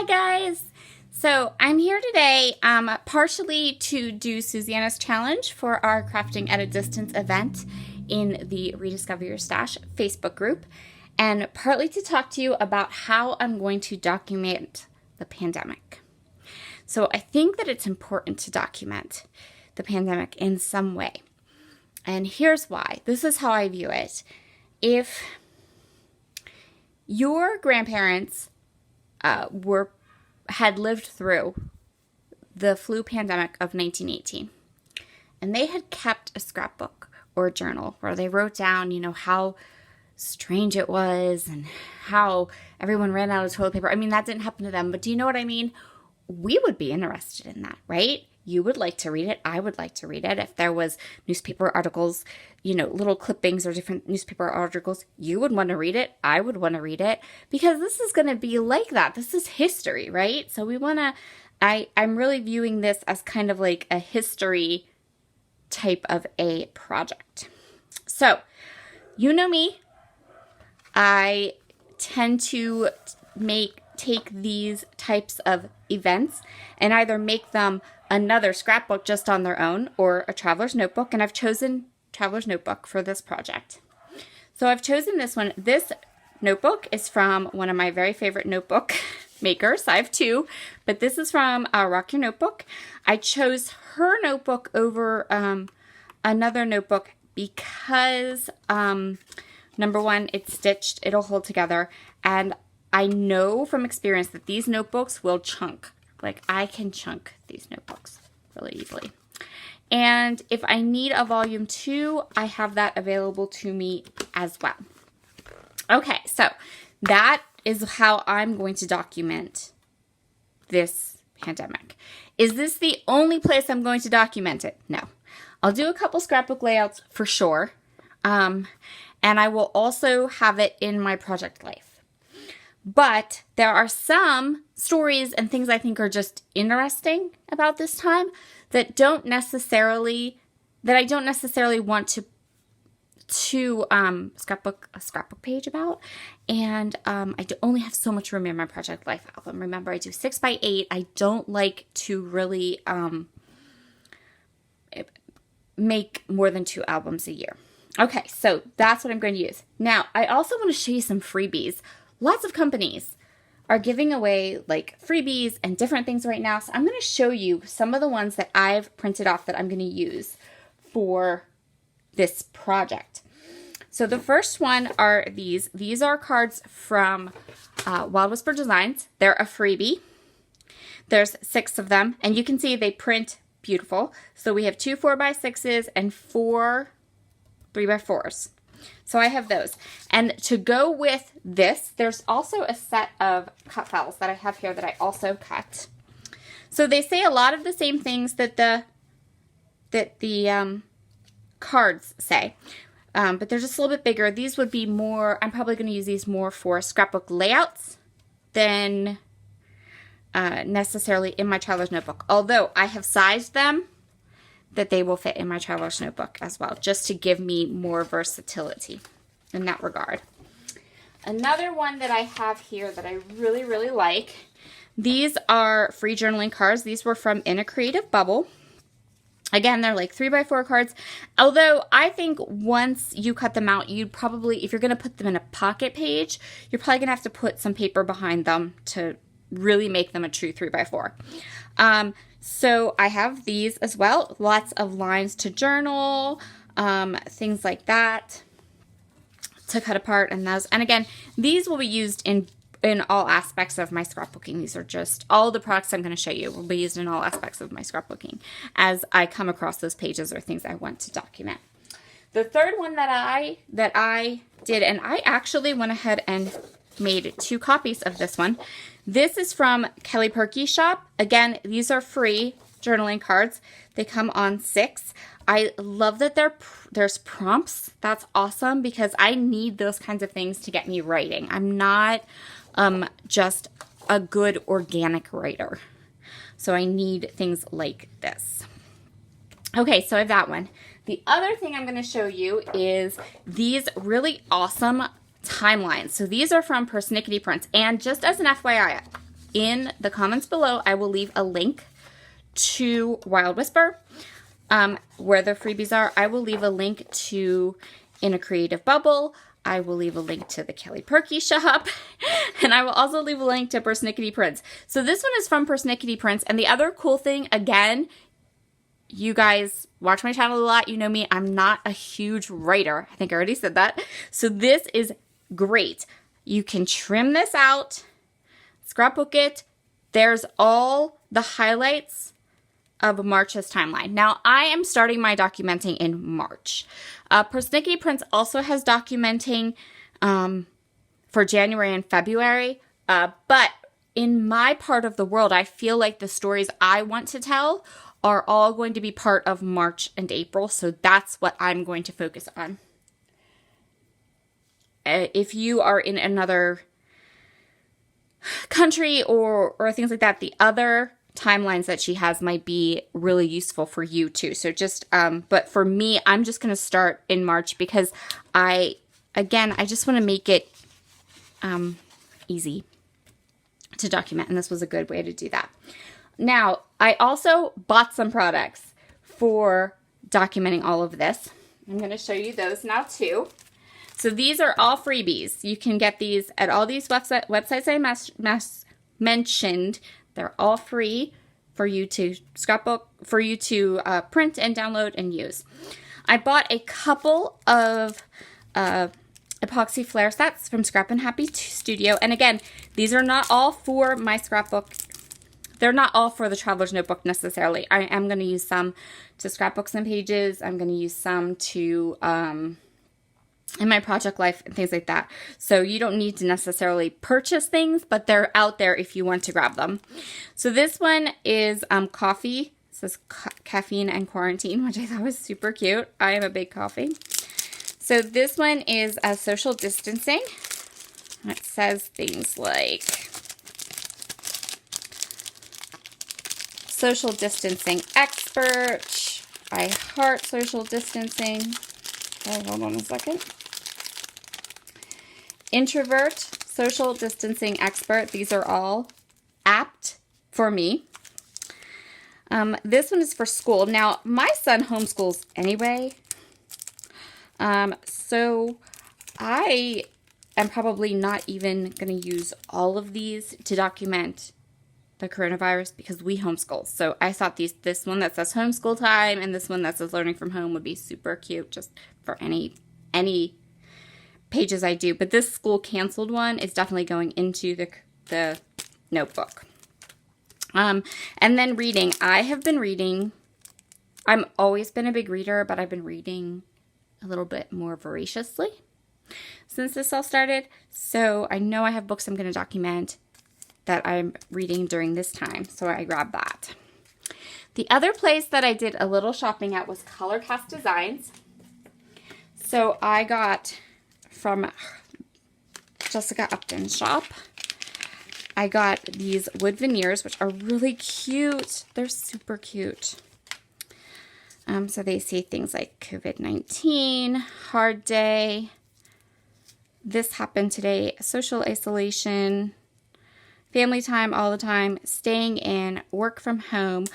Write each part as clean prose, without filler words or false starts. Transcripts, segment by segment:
guys! So I'm here today partially to do Susanna's challenge for our Crafting at a Distance event in the Rediscover Your Stash Facebook group, and partly to talk to you about how I'm going to document the pandemic. So I think that it's important to document the pandemic in some way. And here's why. This is how I view it. If your grandparents had lived through the flu pandemic of 1918, and they had kept a scrapbook or a journal where they wrote down, how strange it was and how everyone ran out of toilet paper. I mean, that didn't happen to them, but do you know what I mean? We would be interested in that, right? You would like to read it. I would like to read it. If there was newspaper articles, little clippings or different newspaper articles, you would want to read it. I would want to read it because this is going to be like that. This is history, right? So we want to, I'm really viewing this as kind of like a history type of a project. So, you know me, I tend to take these types of events and either make them another scrapbook just on their own or a traveler's notebook, and I've chosen traveler's notebook for this project. So I've chosen this one. This notebook is from one of my very favorite notebook makers. I have two, but this is from Rock Your Notebook. I chose her notebook over another notebook because number one, it's stitched, it'll hold together, and I know from experience that these notebooks will chunk. Like, I can chunk these notebooks really easily. And if I need a volume 2, I have that available to me as well. Okay, so that is how I'm going to document this pandemic. Is this the only place I'm going to document it? No. I'll do a couple scrapbook layouts for sure. And I will also have it in my project life. But there are some stories and things I think are just interesting about this time that I don't necessarily want to scrapbook a scrapbook page about. And I only have so much room in my project life album. Remember, I do 6x8. I don't like to really make more than 2 albums a year. Okay, so that's what I'm going to use. Now, I also want to show you some freebies. Lots of companies are giving away like freebies and different things right now. So I'm going to show you some of the ones that I've printed off that I'm going to use for this project. So the first one are these. These are cards from Wild Whisper Designs. They're a freebie. There's 6 of them, and you can see they print beautiful. So we have 2 4x6s and 4 3x4s. So I have those. And to go with this, there's also a set of cut files that I have here that I also cut. So they say a lot of the same things that the cards say, but they're just a little bit bigger. These would be more, I'm probably going to use these more for scrapbook layouts than necessarily in my traveler's notebook. Although I have sized them that they will fit in my traveler's notebook as well, just to give me more versatility in that regard. Another one that I have here that I really, really like, these are free journaling cards. These were from In a Creative Bubble. Again, they're like 3x4 cards. Although I think once you cut them out, you'd probably, if you're going to put them in a pocket page, you're probably going to have to put some paper behind them to really make them a true 3x4. So I have these as well. Lots of lines to journal, things like that to cut apart. And again, these will be used in all aspects of my scrapbooking. These are just all the products I'm going to show you will be used in all aspects of my scrapbooking as I come across those pages or things I want to document. The third one that I did, and I actually went ahead and made 2 copies of this one. This is from Kelly Perky's shop. Again, these are free journaling cards. They come on 6. I love that there's prompts. That's awesome because I need those kinds of things to get me writing. I'm not just a good organic writer. So I need things like this. Okay, so I have that one. The other thing I'm going to show you is these really awesome timelines. So these are from Persnickety Prints. And just as an FYI, in the comments below, I will leave a link to Wild Whisper, where the freebies are. I will leave a link to In a Creative Bubble. I will leave a link to the Kelly Perky shop, and I will also leave a link to Persnickety Prints. So this one is from Persnickety Prints, and the other cool thing, again, you guys watch my channel a lot, you know me, I'm not a huge writer. I think I already said that. So this is great. You can trim this out, scrapbook it. There's all the highlights of March's timeline. Now, I am starting my documenting in March. Persnickety Prints also has documenting for January and February, but in my part of the world, I feel like the stories I want to tell are all going to be part of March and April, so that's what I'm going to focus on. If you are in another country or things like that, the other timelines that she has might be really useful for you too. So just, but for me, I'm just going to start in March because I just want to make it easy to document, and this was a good way to do that. Now, I also bought some products for documenting all of this. I'm going to show you those now too. So these are all freebies. You can get these at all these websites I mentioned. They're all free for you to scrapbook, for you to print and download and use. I bought a couple of epoxy flare sets from Scrap and Happy Studio. And again, these are not all for my scrapbook. They're not all for the Traveler's Notebook necessarily. I am going to use some to scrapbook some pages. I'm going to use some to in my project life and things like that. So you don't need to necessarily purchase things, but they're out there if you want to grab them. So this one is coffee. It says caffeine and quarantine, which I thought was super cute. I am a big coffee. So this one is social distancing. It says things like social distancing expert. I heart social distancing. Oh, hold on a second. Introvert, social distancing expert. These are all apt for me. This one is for school. Now, my son homeschools anyway. So I am probably not even going to use all of these to document the coronavirus because we homeschool. So I thought this one that says homeschool time and this one that says learning from home would be super cute just for any pages I do. But this school canceled one is definitely going into the notebook. And then reading. I have been reading. I've always been a big reader, but I've been reading a little bit more voraciously since this all started. So I know I have books I'm going to document that I'm reading during this time. So I grabbed that. The other place that I did a little shopping at was Color Cast Designs. So I got from Jessica Upton's shop. I got these wood veneers, which are really cute. They're super cute. So they say things like COVID-19, hard day, this happened today, social isolation, family time all the time, staying in, work from home,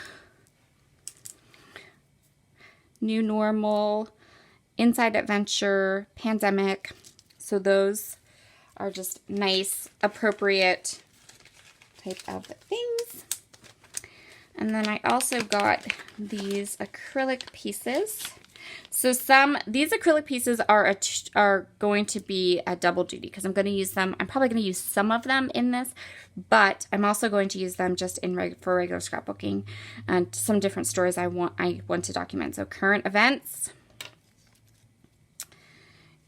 new normal, inside adventure, pandemic. So those are just nice, appropriate type of things. And then I also got these acrylic pieces. So these acrylic pieces are going to be a double duty because I'm going to use them. I'm probably going to use some of them in this, but I'm also going to use them just for regular scrapbooking and some different stories I want to document. So current events,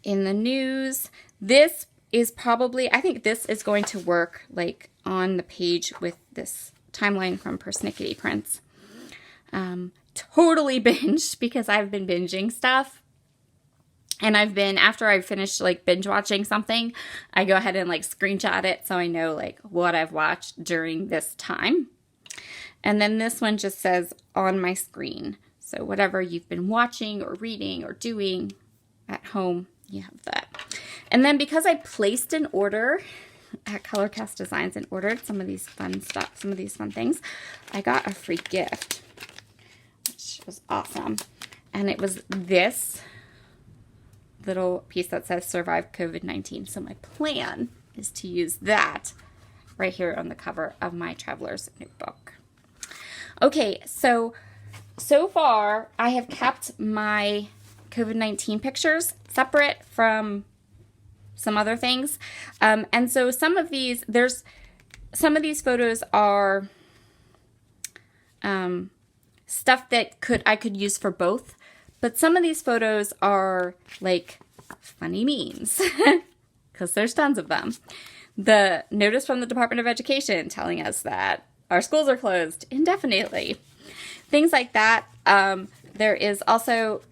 in the news. This is probably, I think this is going to work like on the page with this timeline from Persnickety Prints. Totally binged because I've been binging stuff. And after I've finished like binge watching something, I go ahead and like screenshot it so I know like what I've watched during this time. And then this one just says on my screen. So whatever you've been watching or reading or doing at home, you have that. And then because I placed an order at Color Cast Designs and ordered some of these fun things, I got a free gift, which was awesome. And it was this little piece that says Survive COVID-19. So my plan is to use that right here on the cover of my traveler's notebook. Okay, so far I have kept my COVID-19 pictures separate from some other things. And so some of these photos are stuff that I could use for both, but some of these photos are like funny memes because there's tons of them. The notice from the Department of Education telling us that our schools are closed indefinitely. Things like that. There is also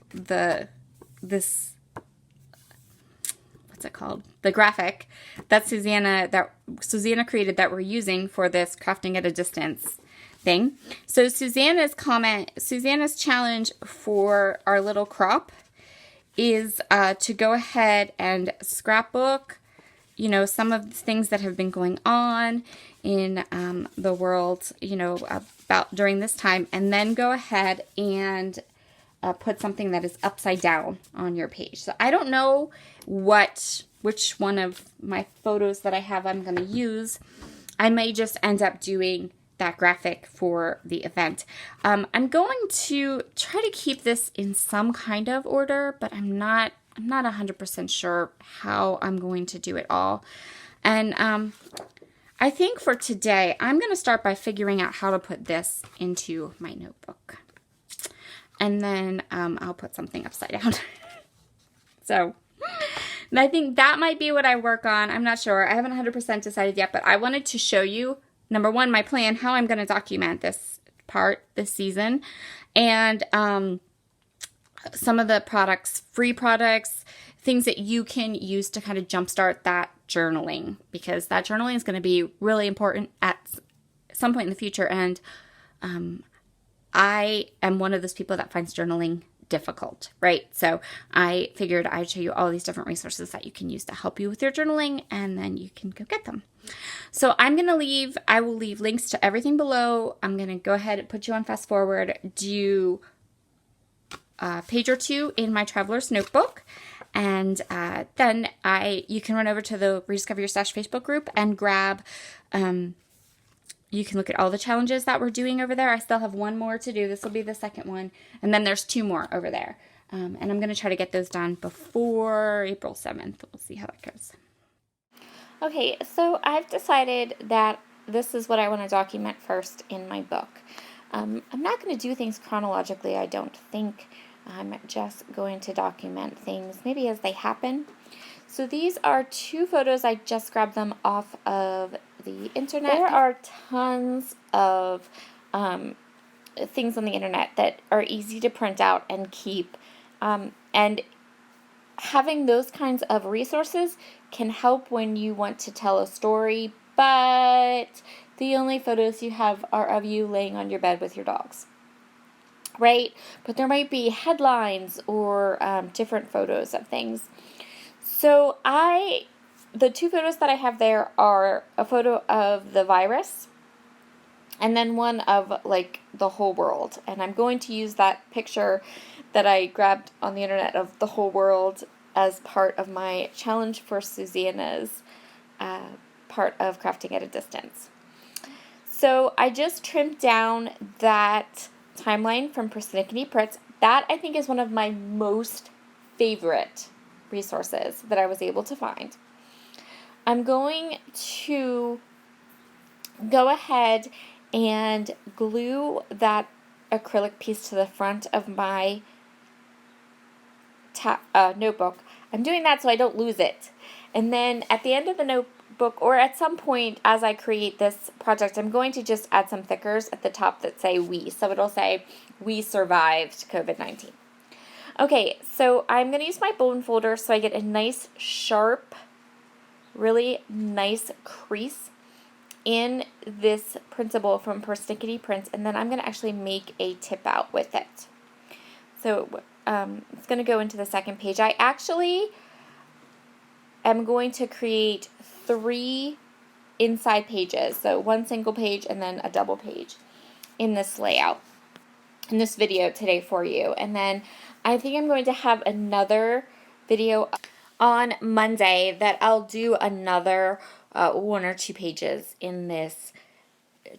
what's it called? The graphic that Susanna created that we're using for this crafting at a distance thing. So Susanna's challenge for our little crop is to go ahead and scrapbook, some of the things that have been going on in the world, about during this time, and then go ahead and put something that is upside down on your page. So I don't know which one of my photos that I have I'm going to use. I may just end up doing that graphic for the event. I'm going to try to keep this in some kind of order, but I'm not 100% sure how I'm going to do it all. And I think for today, I'm going to start by figuring out how to put this into my notebook. And then I'll put something upside down. So I think that might be what I work on. I'm not sure. I haven't 100% decided yet, but I wanted to show you, number one, my plan, how I'm going to document this season, and some of the products, free products, things that you can use to kind of jumpstart that journaling, because that journaling is going to be really important at some point in the future. And I am one of those people that finds journaling difficult, right? So I figured I'd show you all these different resources that you can use to help you with your journaling, and then you can go get them. So I will leave links to everything below. I'm going to go ahead and put you on fast forward, do a page or two in my traveler's notebook, and then you can run over to the Rediscover Your Stash Facebook group and grab, you can look at all the challenges that we're doing over there. I still have one more to do. This will be the second one. And then there's 2 more over there. And I'm going to try to get those done before April 7th. We'll see how that goes. Okay, so I've decided that this is what I want to document first in my book. I'm not going to do things chronologically, I don't think. I'm just going to document things maybe as they happen. So these are 2 photos. I just grabbed them off of the internet. There are tons of things on the internet that are easy to print out and keep. And having those kinds of resources can help when you want to tell a story, but the only photos you have are of you laying on your bed with your dogs, right? But there might be headlines or different photos of things. So the 2 photos that I have there are a photo of the virus and then one of like the whole world. And I'm going to use that picture that I grabbed on the internet of the whole world as part of my challenge for Susanna's part of Crafting at a Distance. So I just trimmed down that timeline from Persnickety Prints. That I think is one of my most favorite resources that I was able to find. I'm going to go ahead and glue that acrylic piece to the front of my notebook. I'm doing that so I don't lose it. And then at the end of the notebook, or at some point as I create this project, I'm going to just add some thickers at the top that say "we." So it'll say, "We survived COVID-19." Okay, so I'm going to use my bone folder so I get a nice sharp, really nice crease in this printable from Persnickety Prints, and then I'm going to actually make a tip out with it. So it's going to go into the second page. I actually am going to create 3 inside pages. So one single page and then a double page in this layout, in this video today for you. And then I think I'm going to have another video on Monday that I'll do another 1 or 2 pages in this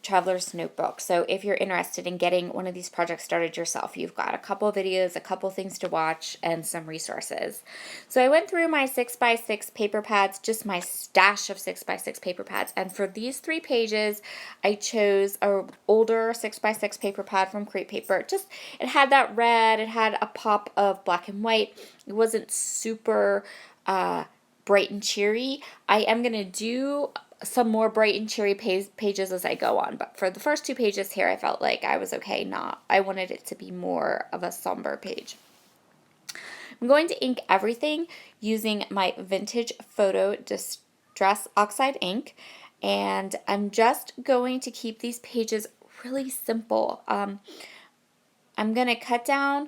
traveler's notebook. So if you're interested in getting one of these projects started yourself, you've got a couple of videos, a couple things to watch, and some resources. So I went through my 6x6 paper pads, just my stash of 6x6 paper pads, and for these 3 pages I chose a older 6x6 paper pad from Crate Paper. It had that red, it had a pop of black and white. It wasn't super bright and cheery. I am going to do some more bright and cheery pages as I go on, but for the first 2 pages here, I felt like I was okay. I wanted it to be more of a somber page. I'm going to ink everything using my Vintage Photo Distress Oxide ink, and I'm just going to keep these pages really simple. I'm going to cut down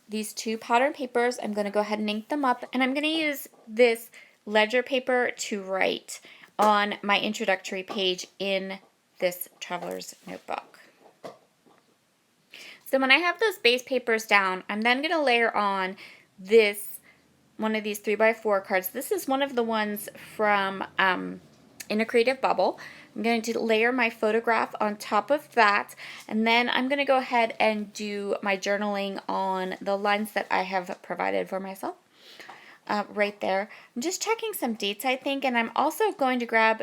these 2 pattern papers. I'm going to go ahead and ink them up, and I'm going to use this ledger paper to write on my introductory page in this traveler's notebook. So when I have those base papers down, I'm then going to layer on one of these 3x4 cards. This is one of the ones from In a Creative Bubble. I'm going to layer my photograph on top of that, and then I'm going to go ahead and do my journaling on the lines that I have provided for myself. Right there. I'm just checking some dates, I think, and I'm also going to grab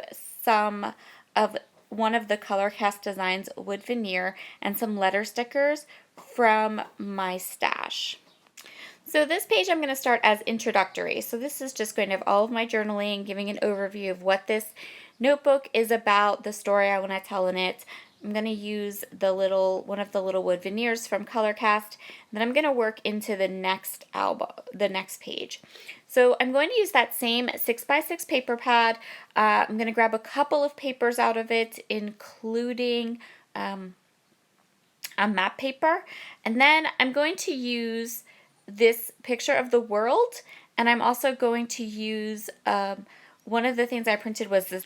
one of the Color Cast Designs wood veneer and some letter stickers from my stash. So this page I'm going to start as introductory. So this is just going to have all of my journaling, giving an overview of what this notebook is about, the story I want to tell in it. I'm going to use one of the little wood veneers from Color Cast. Then I'm going to work into the next page. So I'm going to use that same 6x6 paper pad. I'm going to grab a couple of papers out of it, including a map paper. And then I'm going to use this picture of the world. And I'm also going to use, one of the things I printed was this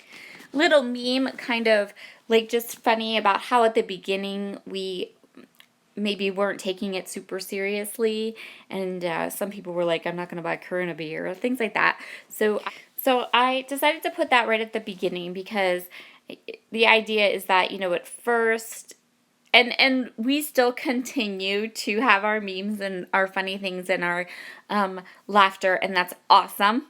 little meme, kind of like just funny, about how at the beginning we maybe weren't taking it super seriously, and some people were like, I'm not going to buy Corona beer, or things like that. So I decided to put that right at the beginning, because the idea is that, at first, and we still continue to have our memes and our funny things and our laughter, and that's awesome.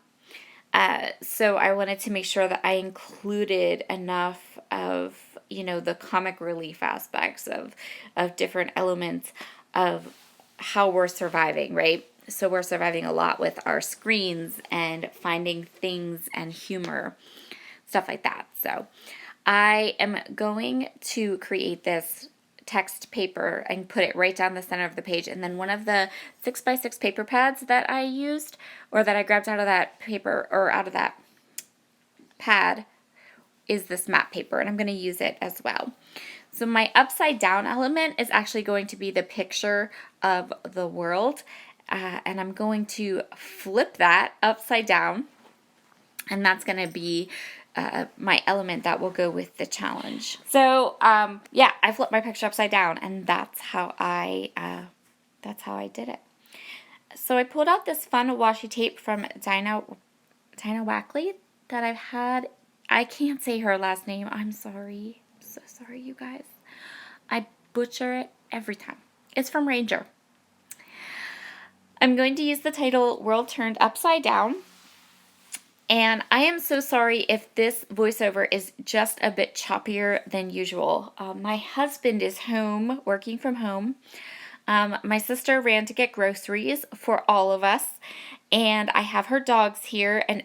So I wanted to make sure that I included enough of, the comic relief aspects of different elements of how we're surviving, right? So we're surviving a lot with our screens and finding things and humor, stuff like that. So I am going to create this text paper and put it right down the center of the page, and then one of the 6x6 paper pads that I used, or that I grabbed out of that paper, or out of that pad, is this map paper, and I'm going to use it as well. So my upside down element is actually going to be the picture of the world, and I'm going to flip that upside down, and that's going to be my element that will go with the challenge. So yeah, I flipped my picture upside down, and that's how I did it. So I pulled out this fun washi tape from Dinah Wackley that I've had. I can't say her last name. I'm sorry. I'm so sorry, you guys. I butcher it every time. It's from Ranger. I'm going to use the title World Turned Upside Down. And I am so sorry if this voiceover is just a bit choppier than usual. My husband is home, working from home. My sister ran to get groceries for all of us, and I have her dogs here, and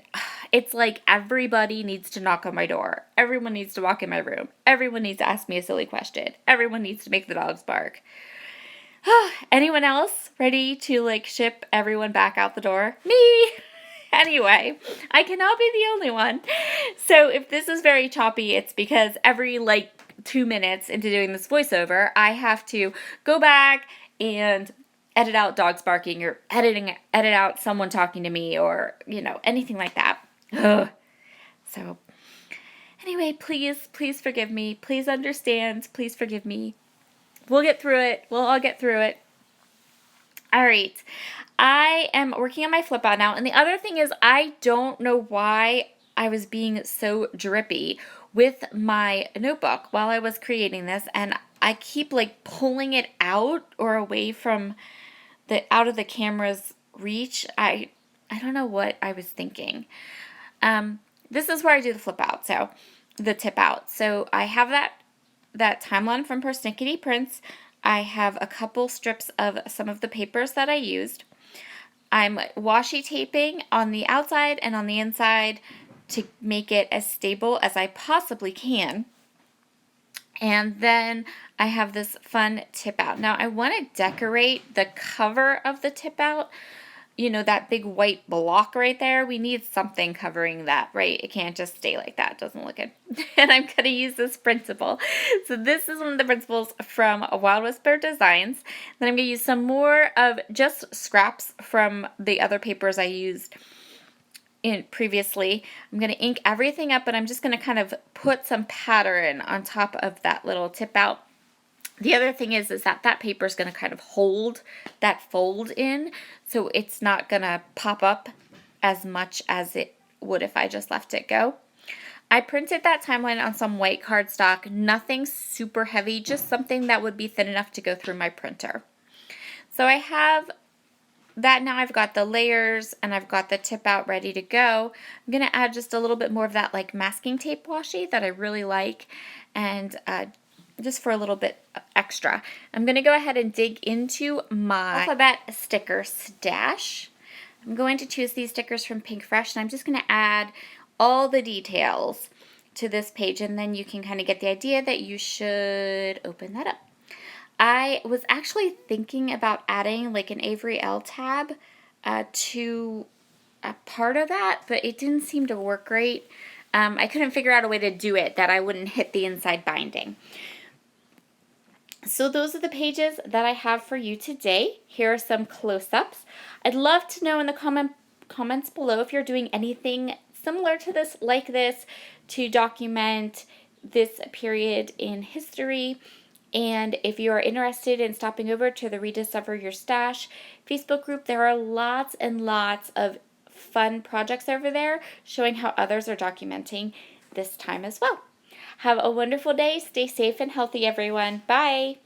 it's like everybody needs to knock on my door. Everyone needs to walk in my room. Everyone needs to ask me a silly question. Everyone needs to make the dogs bark. Anyone else ready to ship everyone back out the door? Me! Anyway, I cannot be the only one. So if this is very choppy, it's because every 2 minutes into doing this voiceover, I have to go back and edit out dogs barking, or edit out someone talking to me, or anything like that. Ugh. So Anyway, please forgive me. Please understand. Please forgive me. We'll get through it. We'll all get through it. All right. I am working on my flip out now. And the other thing is, I don't know why I was being so drippy with my notebook while I was creating this. And I keep like pulling it out or away from out of the camera's reach. I don't know what I was thinking. This is where I do the flip out. So the tip out. So I have that timeline from Persnickety Prints. I have a couple strips of some of the papers that I used. I'm washi taping on the outside and on the inside to make it as stable as I possibly can. And then I have this fun tip out. Now I want to decorate the cover of the tip out. You know, that big white block right there, we need something covering that, right? It can't just stay like that. It doesn't look good. And I'm going to use this principle. So this is one of the principles from Wild Whisper Designs. Then I'm going to use some more of just scraps from the other papers I used previously. I'm going to ink everything up, and I'm just going to kind of put some pattern on top of that little tip out. The other thing is that paper is going to kind of hold that fold in, so it's not going to pop up as much as it would if I just left it go. I printed that timeline on some white cardstock, nothing super heavy, just something that would be thin enough to go through my printer. So I have that now. I've got the layers and I've got the tip out ready to go. I'm going to add just a little bit more of that like masking tape washi that I really like, and just for a little bit extra. I'm going to go ahead and dig into my alphabet sticker stash. I'm going to choose these stickers from Pink Fresh, and I'm just going to add all the details to this page, and then you can kind of get the idea that you should open that up. I was actually thinking about adding like an Avery L tab to a part of that, but it didn't seem to work great. I couldn't figure out a way to do it that I wouldn't hit the inside binding. So those are the pages that I have for you today. Here are some close-ups. I'd love to know in the comments below if you're doing anything similar to this, like this, to document this period in history. And if you are interested in stopping over to the Rediscover Your Stash Facebook group, there are lots and lots of fun projects over there showing how others are documenting this time as well. Have a wonderful day. Stay safe and healthy, everyone. Bye.